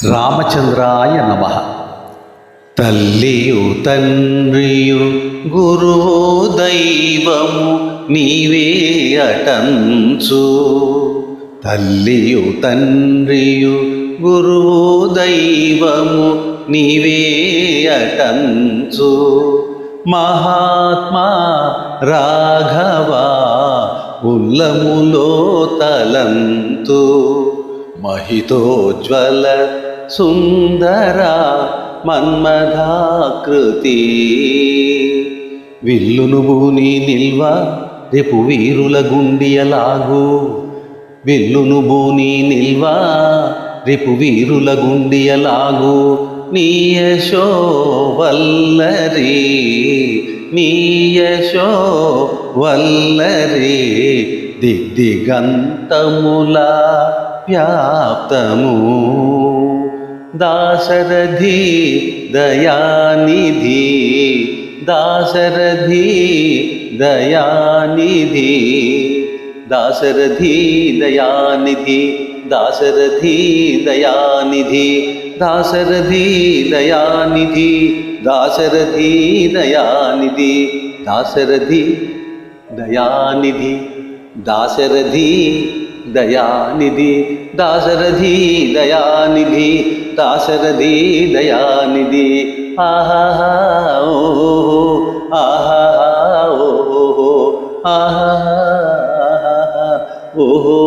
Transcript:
రామచంద్రాయ నమః. తల్లియు తండ్రియు గురువు దైవము నీవే అటంచు. తల్లియు తండ్రియు గురువు దైవము నీవే అటంచు. మహాత్మా రాఘవ ఉల్లములో తలంతు. మహితోజ్వల సుందర మన్మథాకృతి. విల్లును బూని నిల్వ రేపు వీరుల గుండియలాగు. విల్లును బూని నిల్వ రేపు వీరుల గుండియలాగు. నీ యశో వల్లరి నీ యశో వల్లరి దిగ్దిగంతముల వ్యాప్తము. దాశరథి దయానిధి దాశరథి దయానిధి దాశరథి దయానిధి దాశరథి దయానిధి దాశరథి దయానిధి దాశరథి దయానిధి దాశరథి దయానిధి దాశరథి దయానిధి దాశరథి దయానిధి దాశరథి దయానిధి. ఆహా ఓహో ఆహా ఓహో ఆహా ఓహో.